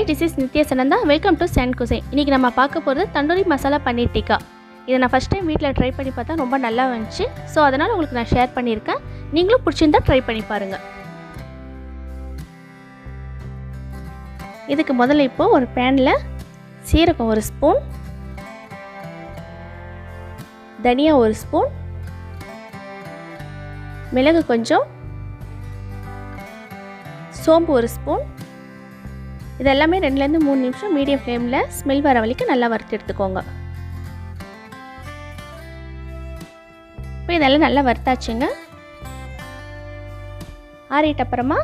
Hi, this is Nitya Sananda. Welcome to Cuisine. இன்னைக்கு நம்ம பார்க்க போறது தந்தூரி மசாலா பன்னீர் டிக்கா. இதை நான் ஃபர்ஸ்ட் டைம் வீட்ல ட்ரை பண்ணி பார்த்தா ரொம்ப நல்லா வந்துச்சு. சோ அதனால உங்களுக்கு நான் ஷேர் பண்ணியிருக்கேன். நீங்களும் பிடிச்சிருந்தா ட்ரை பண்ணி பாருங்க. இதுக்கு முதல்ல இப்போ ஒரு panல சீரகம் ஒரு ஸ்பூன், தனியா ஒரு ஸ்பூன், மிளகு கொஞ்சம், சோம்பு ஒரு ஸ்பூன், இதெல்லாமே 2 ல இருந்து 3 நிமிஷம் மீடியம் ஃப்ளேம்ல ஸ்மெல் வர வரைக்கும் நல்லா வறுத்து எடுத்துக்கோங்க. இப்போ இதெல்லாம் நல்லா வறுத்தாச்சுங்க. ஆறிட்ட அப்புறமா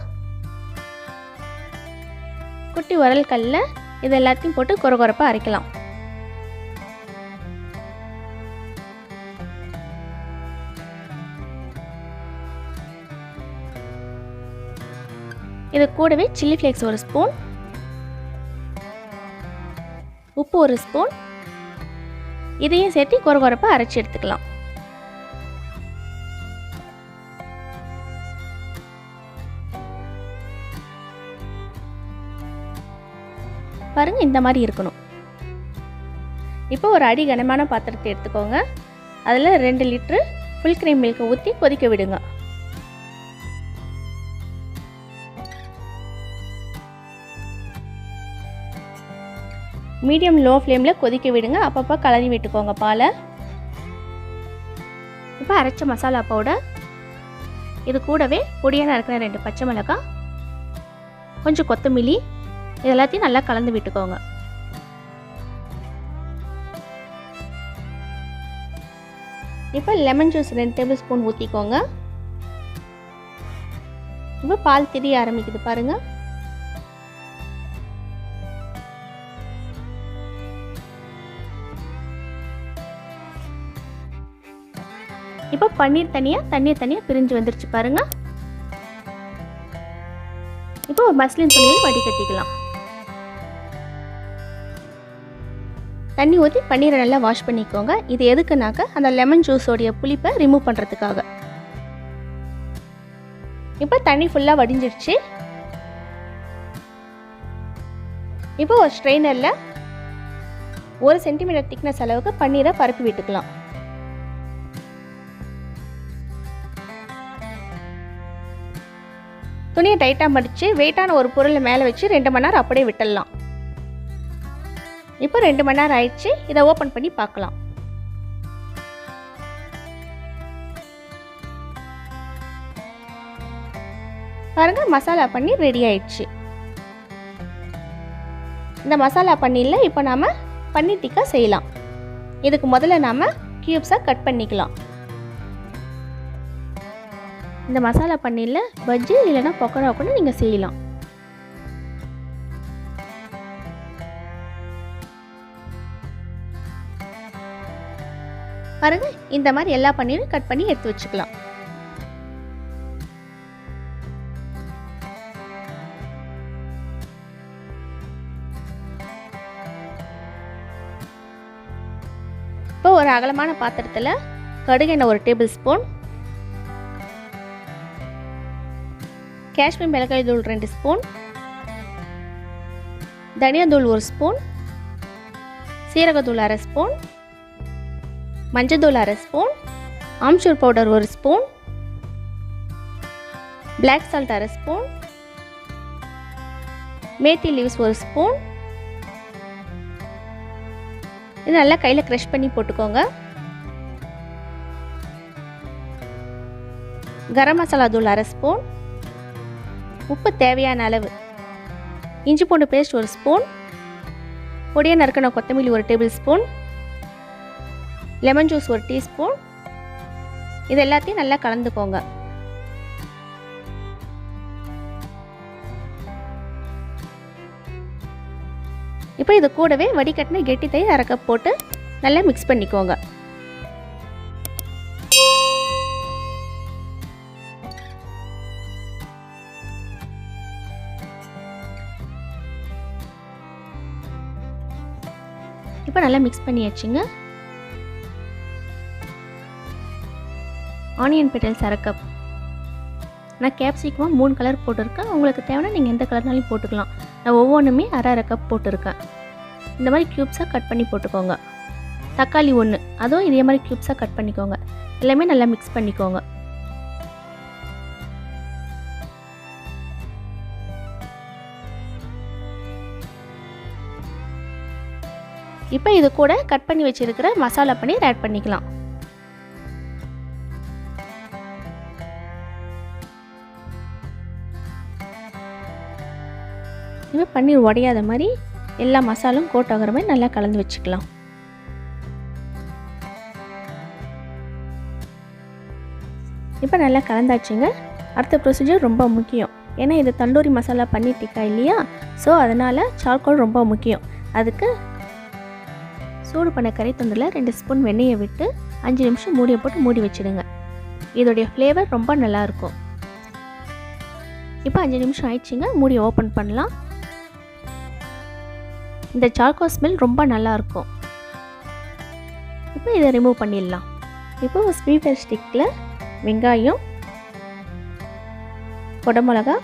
குட்டி உரல் கல்ல இது எல்லாத்தையும் போட்டு கொரகொரப்பா அரைக்கலாம். இது கூடவே சில்லி ஃப்ளேக்ஸ் ஒரு ஸ்பூன், உப்பு ஒரு ஸ்பூன், இதையும் சேர்த்து கொரகொரப்பா அரைச்சி எடுத்துக்கலாம். பாருங்க இந்த மாதிரி இருக்கணும். இப்போ ஒரு அடி கனமான பாத்திரத்தை எடுத்துக்கோங்க. அதில் 2 லிட்டர் ஃபுல் கிரீம் மில்க் ஊற்றி கொதிக்க விடுங்க. மீடியம் லோ ஃப்ளேமில் கொதிக்க விடுங்க. அப்பப்போ கலரி விட்டுக்கோங்க பாலை. இப்போ அரைச்ச மசாலா பவுடர், இது கூடவே பொடியாக நறுக்கிற 2 பச்சை மிளகாய், கொஞ்சம் கொத்தமல்லி, இது எல்லாத்தையும் நல்லா கலந்து விட்டுக்கோங்க. இப்போ லெமன் ஜூஸ் 2 டேபிள் ஸ்பூன் ஊற்றிக்கோங்க. இப்போ பால் திரிய ஆரம்பிக்குது பாருங்க. இப்போ பன்னீர் தனியாக பிரிஞ்சு வந்துருச்சு பாருங்க. இப்போ ஒரு மஸ்லின் துணியில் வடிகட்டிக்கலாம். தண்ணி ஊற்றி பன்னீரை நல்லா வாஷ் பண்ணிக்கோங்க. இது எதுக்குனாக்க அந்த லெமன் ஜூஸோடைய புளிப்பை ரிமூவ் பண்ணுறதுக்காக. இப்போ தண்ணி ஃபுல்லாக வடிஞ்சிடுச்சு. இப்போ ஒரு ஸ்ட்ரெயினரில் 1 சென்டிமீட்டர் திக்னஸ் அளவுக்கு பன்னீரை பரப்பி விட்டுக்கலாம். துணியை டைட்டாக மடித்து வெயிட்டான ஒரு பொருளை மேலே வச்சு 2 மணி நேரம் அப்படியே விட்டுடலாம். இப்போ 2 மணி நேரம் ஆயிடுச்சு. இதை ஓப்பன் பண்ணி பார்க்கலாம். பாருங்க மசாலா பன்னீர் ரெடி ஆயிடுச்சு. இந்த மசாலா பன்னீரில் இப்போ நாம் பன்னீர் டிக்கா செய்யலாம். இதுக்கு முதல்ல நாம் கியூப்ஸாக கட் பண்ணிக்கலாம். இந்த மசாலா பன்னீரில் பஜ்ஜி இல்லைன்னா பக்கோடா கூட நீங்கள் செய்யலாம். பாருங்க இந்த மாதிரி எல்லா பன்னீரும் கட் பண்ணி எடுத்து வச்சுக்கலாம். இப்போ ஒரு அகலமான பாத்திரத்தில் கடுகு எண்ணெய் 1 டேபிள் ஸ்பூன், காஷ்மீர் மிளகாய் தூள் 2 ஸ்பூன், தனியா தூள் 1 ஸ்பூன், சீரகத்தூள் 1/2 ஸ்பூன், மஞ்சள் 1/2 spoon, amchur powder 1 spoon, black salt 1/2 spoon, methi leaves 1 spoon. இது நல்லா கையில் க்ரஷ் பண்ணி போட்டுக்கோங்க. கரம் மசாலா தூள் 1/2 ஸ்பூன், உப்பு தேவையான அளவு, இஞ்சி பூண்டு பேஸ்ட் 1 ஸ்பூன், பொடியாக நறுக்கின கொத்தமல்லி 1 table spoon, lemon juice 1 teaspoon. இது எல்லாத்தையும் நல்லா கலந்துக்கோங்க. இப்போ இது கூடவே வடிகட்டின கெட்டி தயிர் 1/2 கப் போட்டு நல்லா மிக்ஸ் பண்ணிக்கோங்க. இப்போ நல்லா மிக்ஸ் பண்ணியாச்சுங்க. ஆனியன் பெட்டல்ஸ் 1/2 கப், நான் கேப்சிகமாக 3 கலர் போட்டிருக்கேன். உங்களுக்கு தேவைன்னா நீங்கள் எந்த கலர்னாலும் போட்டுக்கலாம். நான் ஒவ்வொன்றுமே அரை கப் போட்டிருக்கேன். இந்த மாதிரி க்யூப்ஸாக கட் பண்ணி போட்டுக்கோங்க. தக்காளி 1 அதுவும் இதே மாதிரி க்யூப்ஸாக கட் பண்ணிக்கோங்க. எல்லாமே நல்லா மிக்ஸ் பண்ணிக்கோங்க. இப்போ இது கூட கட் பண்ணி வச்சிருக்கிற மசாலா பன்னீர் ஆட் பண்ணிக்கலாம். இப்போ பன்னீர் உடையாத மாதிரி எல்லா மசாலும் கோட் ஆகிற மாதிரி நல்லா கலந்து வச்சுக்கலாம். இப்போ நல்லா கலந்தாச்சுங்க. அடுத்த ப்ரொசீஜர் ரொம்ப முக்கியம். ஏன்னா இது தந்தூரி மசாலா பன்னீர் டிக்கா இல்லையா, ஸோ அதனால் சார்கோல் ரொம்ப முக்கியம். அதுக்கு சூடு பண்ண கறி துண்டில் 2 ஸ்பூன் வெண்ணெயை விட்டு 5 நிமிஷம் மூடியை போட்டு மூடி வச்சுடுங்க. இதோடைய ஃப்ளேவர் ரொம்ப நல்லாயிருக்கும். இப்போ 5 நிமிஷம் ஆயிடுச்சுங்க. மூடியை ஓப்பன் பண்ணலாம். இந்த சார்கோல் ஸ்மெல் ரொம்ப நல்லாயிருக்கும். இப்போ இதை ரிமூவ் பண்ணிடலாம். இப்போ ஸ்வீட் ஸ்டிக்கில் வெங்காயம், குடமிளகா,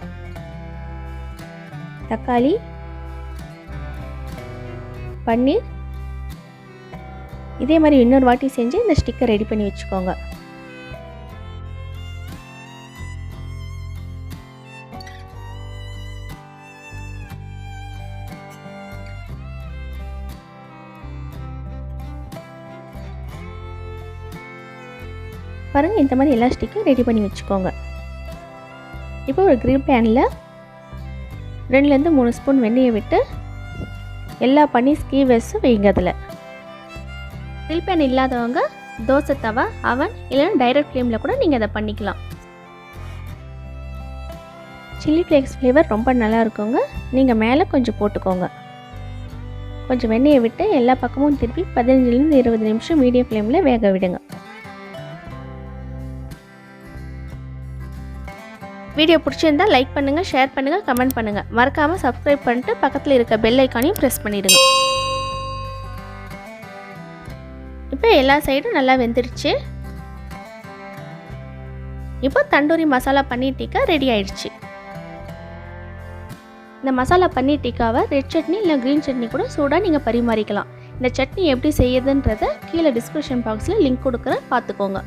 தக்காளி, பன்னீர் இதே மாதிரி இன்னொரு வாட்டி செஞ்சு இந்த ஸ்டிக்கை ரெடி பண்ணி வச்சுக்கோங்க. பாருங்கள், இந்த மாதிரி எல்லா ஸ்டிக்கும் ரெடி பண்ணி வச்சுக்கோங்க. இப்போ ஒரு கிரில் பேனில் 2லேருந்து 3 ஸ்பூன் வெண்ணெயை விட்டு எல்லா பன்னீர் ஸ்கீவர்ஸும் வைங்க. அதில் கிரில் பேன் இல்லாதவங்க தோசை தவா, அவன் இல்லைன்னா டைரக்ட் ஃப்ளேமில் கூட நீங்கள் அதை பண்ணிக்கலாம். சில்லி ஃப்ளேக்ஸ் ஃப்ளேவர் ரொம்ப நல்லா இருக்குங்க. நீங்கள் மேலே கொஞ்சம் போட்டுக்கோங்க. கொஞ்சம் வெண்ணெயை விட்டு எல்லா பக்கமும் திருப்பி 15லேருந்து 20 நிமிஷம் மீடியம் ஃப்ளேமில் வேக விடுங்க. வீடியோ பிடிச்சிருந்தால் லைக் பண்ணுங்கள், ஷேர் பண்ணுங்கள், கமெண்ட் பண்ணுங்கள். மறக்காமல் சப்ஸ்கிரைப் பண்ணிட்டு பக்கத்தில் இருக்க பெல் ஐக்கானையும் ப்ரெஸ் பண்ணிவிடுங்க. இப்போ எல்லா சைடும் நல்லா வெந்துடுச்சு. இப்போ தந்தூரி மசாலா பன்னீர் டிக்கா ரெடி ஆயிடுச்சு. இந்த மசாலா பன்னீர் டிக்காவை ரெட் சட்னி இல்லை க்ரீன் சட்னி கூட சூடாக நீங்கள் பரிமாறிக்கலாம். இந்த சட்னி எப்படி செய்யுதுன்றதை கீழே டிஸ்கிரிப்ஷன் பாக்ஸில் லிங்க் கொடுக்குறேன், பார்த்துக்கோங்க.